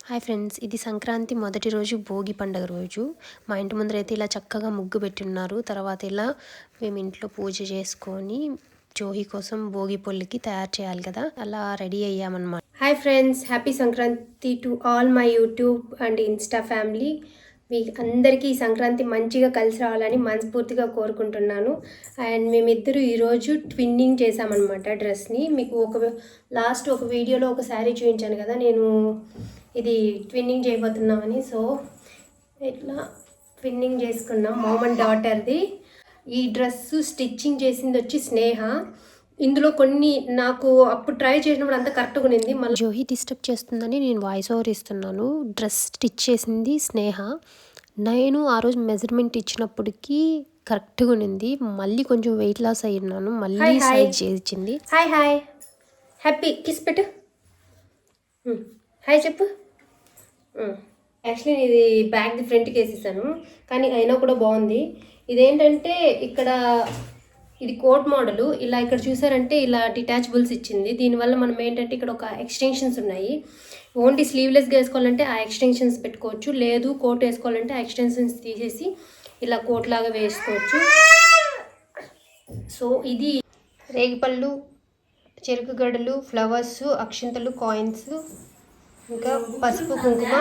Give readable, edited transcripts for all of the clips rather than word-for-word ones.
Hi friends, ఇది సంక్రాంతి మొదటి రోజు భోగి పండుగ రోజు. మా ఇంటి ముందరైతే ఇలా చక్కగా ముగ్గు పెట్టున్నారు. తర్వాత ఇలా మేము ఇంట్లో పూజ చేసుకొని జోహి కోసం భోగి పొల్లికి తయారు చేయాలి కదా, అలా రెడీ అయ్యామన్నమాట. Hi friends, happy Sankranti to all my YouTube and Insta family. మీ అందరికీ ఈ సంక్రాంతి మంచిగా కలిసి రావాలని మనస్ఫూర్తిగా కోరుకుంటున్నాను. అండ్ మేమిద్దరు ఈరోజు ట్విన్నింగ్ చేసామన్నమాట డ్రెస్ని. మీకు లాస్ట్ ఒక వీడియోలో ఒక శారీ చూపించాను కదా, నేను ఇది ట్విన్నింగ్ చేయబోతున్నామని. సో ఇట్లా ట్విన్నింగ్ చేసుకున్నాం, మామ్ అండ్ డాటర్ది. ఈ డ్రెస్ స్టిచ్చింగ్ చేసింది వచ్చి స్నేహ. ఇందులో కొన్ని నాకు అప్పుడు ట్రై చేసినప్పుడు అంతా కరెక్ట్గా ఉన్నింది. మళ్ళీ జోహి డిస్టర్బ్ చేస్తుందని నేను వాయిస్ ఓవర్ ఇస్తున్నాను. డ్రెస్ స్టిచ్ చేసింది స్నేహ. నేను ఆ రోజు మెజర్మెంట్ ఇచ్చినప్పటికీ కరెక్ట్గా ఉన్నింది. మళ్ళీ కొంచెం వెయిట్ లాస్ అయ్యినాను, మళ్ళీ సైజ్ చేయించింది. హాయ్ హాయ్, హ్యాపీ కిస్ పెట్టు, హాయ్ చెప్పు. యాక్చువల్లీ ఇది బ్యాక్ ఫ్రంట్కి వేసేసాను, కానీ అయినా కూడా బాగుంది. ఇదేంటంటే ఇక్కడ ఇది కోట్ మోడలు. ఇలా ఇక్కడ చూసారంటే ఇలా డిటాచబుల్స్ ఇచ్చింది. దీనివల్ల మనం ఏంటంటే ఇక్కడ ఒక ఎక్స్టెన్షన్స్ ఉన్నాయి. ఓన్లీ స్లీవ్లెస్గా వేసుకోవాలంటే ఆ ఎక్స్టెన్షన్స్ పెట్టుకోవచ్చు, లేదు కోట్ వేసుకోవాలంటే ఆ ఎక్స్టెన్షన్స్ తీసేసి ఇలా కోట్ లాగా వేసుకోవచ్చు. సో ఇది రేగిపళ్ళు, చెరుకు గడలు, ఫ్లవర్స్, అక్షింతలు, కాయిన్స్, ఇంకా పసుపు, కుంకుమ,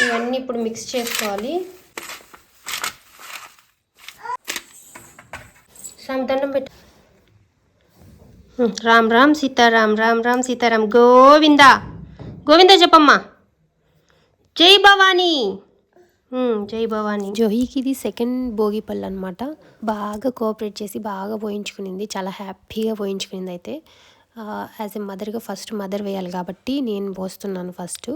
ఇవన్నీ ఇప్పుడు మిక్స్ చేసుకోవాలి. దండం పెట్టు. రామ్ రామ్ సీతారాం, రామ్ రామ్ సీతారాం, గోవింద గోవింద చెప్పమ్మా. జై భవానీ, జై భవానీ. జోహికి ఇది సెకండ్ భోగి పళ్ళు అనమాట. బాగా కోఆపరేట్ చేసి బాగా పోయించుకునింది, చాలా హ్యాపీగా పోయించుకునింది. అయితే యాజ్ ఎ మదర్గా ఫస్ట్ మదర్ వేయాలి కాబట్టి నేను పోస్తున్నాను ఫస్ట్.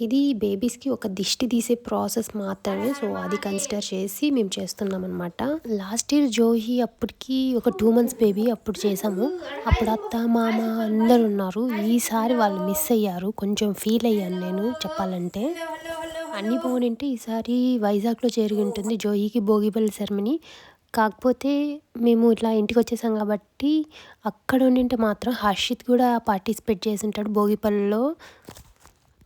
ఇది బేబీస్కి ఒక దిష్టి తీసే ప్రాసెస్ మాత్రమే, సో అది కన్సిడర్ చేసి మేము చేస్తున్నాం అనమాట. లాస్ట్ ఇయర్ జోహి అప్పటికి ఒక 2 months బేబీ, అప్పుడు చేసాము. అప్పుడు అత్త మామ అందరు ఉన్నారు. ఈసారి వాళ్ళు మిస్ అయ్యారు, కొంచెం ఫీల్ అయ్యాను నేను చెప్పాలంటే. అన్నీ బాగుంటే ఈసారి వైజాగ్లో జరిగి ఉంటుంది జోహికి భోగిపల్లి సెరమనీ. కాకపోతే మేము ఇట్లా ఇంటికి వచ్చేసాం కాబట్టి అక్కడ ఉండింటే మాత్రం హర్షిత్ కూడా పార్టిసిపేట్ చేసి ఉంటాడు భోగిపల్లిలో.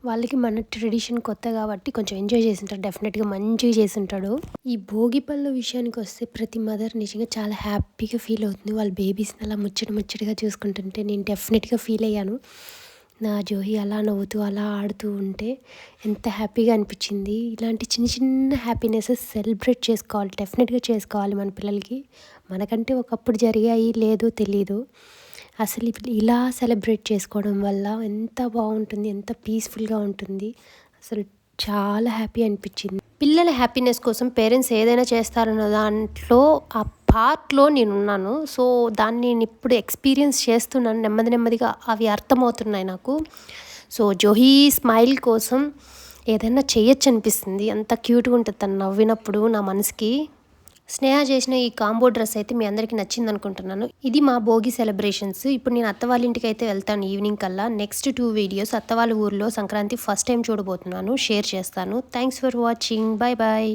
వాళ్ళకి మన ట్రెడిషన్ కొత్త కాబట్టి కొంచెం ఎంజాయ్ చేసి ఉంటాడు, డెఫినెట్గా మంచిగా చేసి ఉంటాడు. ఈ భోగిపళ్ళు విషయానికి వస్తే ప్రతి మదర్ నిజంగా చాలా హ్యాపీగా ఫీల్ అవుతుంది. వాళ్ళ బేబీస్ని అలా ముచ్చటగా చూసుకుంటుంటే నేను డెఫినెట్గా ఫీల్ అయ్యాను. నా జోహి అలా నవ్వుతూ అలా ఆడుతూ ఉంటే ఎంత హ్యాపీగా అనిపించింది. ఇలాంటి చిన్న చిన్న హ్యాపీనెసెస్ సెలబ్రేట్ చేసుకోవాలి, డెఫినెట్గా చేసుకోవాలి మన పిల్లలకి. మనకంటే ఒకప్పుడు జరిగాయి లేదో తెలీదు, అసలు ఇలా సెలబ్రేట్ చేసుకోవడం వల్ల ఎంత బాగుంటుంది, ఎంత పీస్ఫుల్గా ఉంటుంది. అసలు చాలా హ్యాపీ అనిపించింది. పిల్లల హ్యాపీనెస్ కోసం పేరెంట్స్ ఏదైనా చేస్తారన్న దాంట్లో ఆ పార్ట్లో నేనున్నాను. సో దాన్ని నేను ఇప్పుడు ఎక్స్పీరియన్స్ చేస్తున్నాను, నెమ్మదిగా అవి అర్థమవుతున్నాయి నాకు. సో జోహి స్మైల్ కోసం ఏదైనా చేయొచ్చు అనిపిస్తుంది, అంత క్యూట్గా ఉంటుంది తను నవ్వినప్పుడు నా మనసుకి. స్నేహ చేసిన ఈ కాంబో డ్రెస్ అయితే మీ అందరికీ నచ్చింది అనుకుంటున్నాను. ఇది మా భోగి సెలబ్రేషన్స్. ఇప్పుడు నేను అత్త వాళ్ళ ఇంటికి అయితే వెళ్తాను ఈవినింగ్ కల్లా. నెక్స్ట్ 2 వీడియోస్ అత్త వాళ్ళ ఊర్లో సంక్రాంతి ఫస్ట్ టైం చూడబోతున్నాను, షేర్ చేస్తాను. Thanks for watching, bye bye.